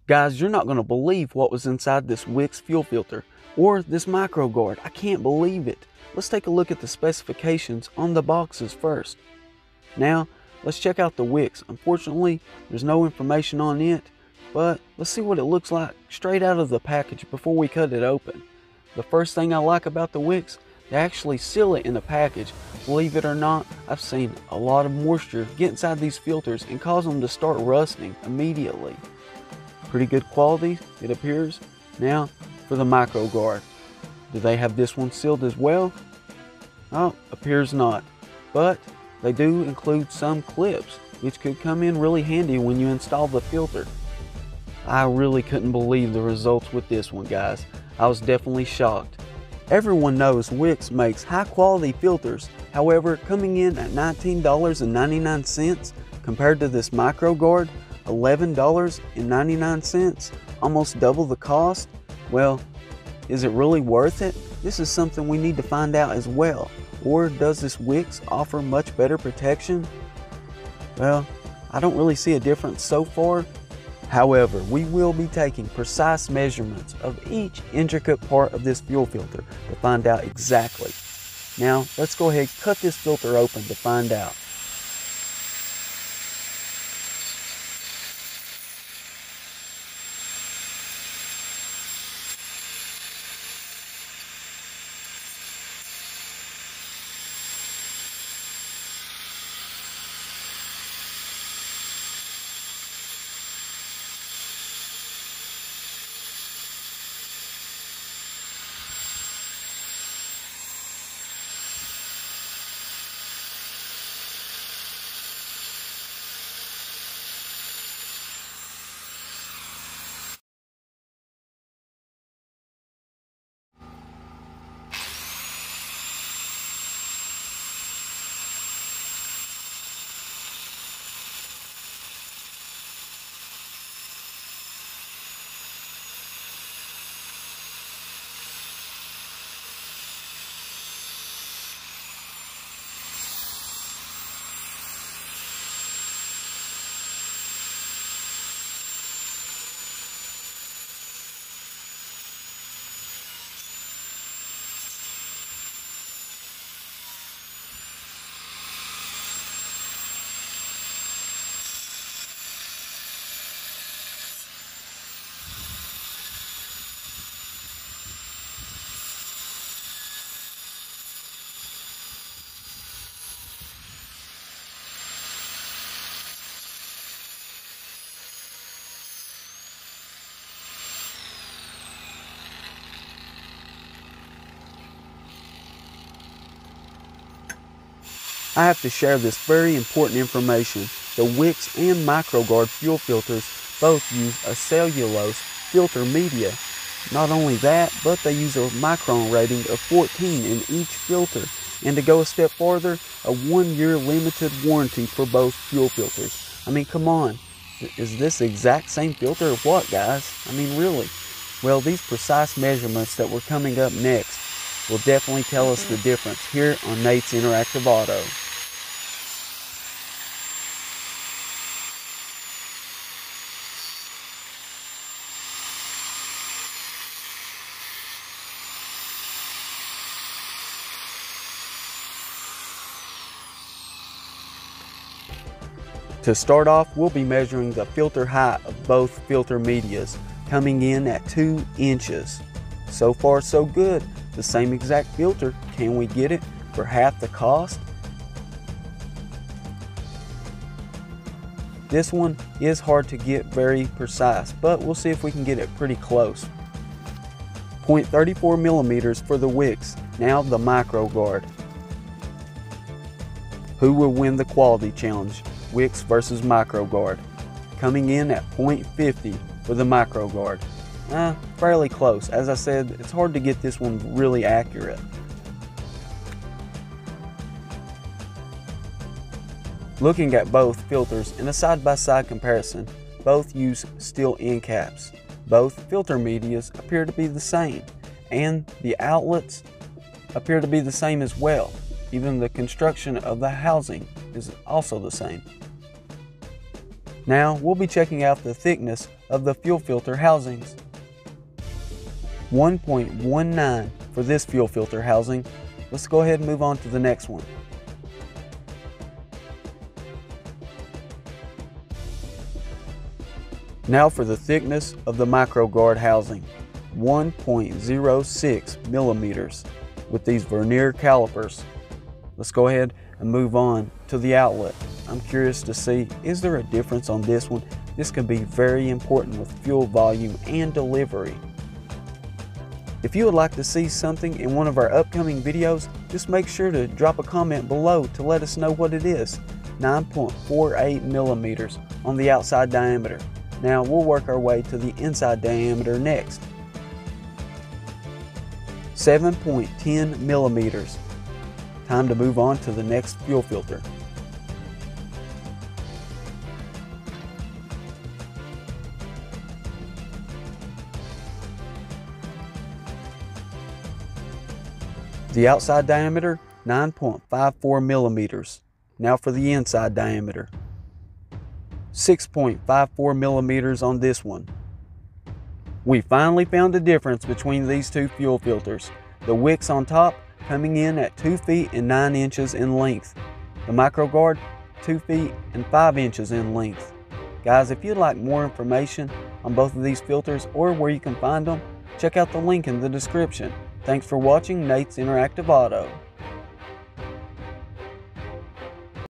Guys, you're not going to believe what was inside this Wix fuel filter or this Microgard. I can't believe it. Let's take a look at the specifications on the boxes first. Now, let's check out the Wix. Unfortunately, there's no information on it, but let's see what it looks like straight out of the package before we cut it open. The first thing I like about the Wix, they actually seal it in the package. Believe it or not, I've seen a lot of moisture get inside these filters and cause them to start rusting immediately. Pretty good quality, it appears. Now, for the Microgard. Do they have this one sealed as well? Oh, appears not. But they do include some clips, which could come in really handy when you install the filter. I really couldn't believe the results with this one, guys. I was definitely shocked. Everyone knows Wix makes high quality filters. However, coming in at $19.99 compared to this Microgard, $11.99, almost double the cost. Well, is it really worth it? This is something we need to find out as well. Or does this Wix offer much better protection? Well, I don't really see a difference so far. However, we will be taking precise measurements of each intricate part of this fuel filter to find out exactly. Now, let's go ahead and cut this filter open to find out. I have to share this very important information. The Wix and Microgard fuel filters both use a cellulose filter media. Not only that, but they use a micron rating of 14 in each filter. And to go a step farther, a 1-year limited warranty for both fuel filters. I mean, come on. Is this the exact same filter or what, guys? I mean, really? Well, these precise measurements that were coming up next will definitely tell us the difference here on Nate's Interactive Auto. To start off, we'll be measuring the filter height of both filter medias, coming in at 2 inches. So far so good. The same exact filter, can we get it for half the cost? This one is hard to get very precise, but we'll see if we can get it pretty close. 0.34 millimeters for the Wix, now the Microgard. Who will win the quality challenge? Wix versus Microgard. Coming in at 0.50 for the Microgard. Fairly close. As I said, it's hard to get this one really accurate. Looking at both filters in a side-by-side comparison, both use steel end caps. Both filter medias appear to be the same, and the outlets appear to be the same as well. Even the construction of the housing is also the same. Now we'll be checking out the thickness of the fuel filter housings. 1.19 for this fuel filter housing. Let's go ahead and move on to the next one. Now for the thickness of the Microgard housing, 1.06 millimeters with these vernier calipers. Let's go ahead and move on to the outlet. I'm curious to see, is there a difference on this one? This can be very important with fuel volume and delivery. If you would like to see something in one of our upcoming videos, just make sure to drop a comment below to let us know what it is. 9.48 millimeters on the outside diameter. Now we'll work our way to the inside diameter next. 7.10 millimeters. Time to move on to the next fuel filter. The outside diameter, 9.54 millimeters. Now for the inside diameter. 6.54 millimeters on this one. We finally found a difference between these two fuel filters. The wicks on top coming in at 2 feet and 9 inches in length. The Microgard, 2 feet and 5 inches in length. Guys, if you'd like more information on both of these filters or where you can find them, check out the link in the description. Thanks for watching Nate's Interactive Auto.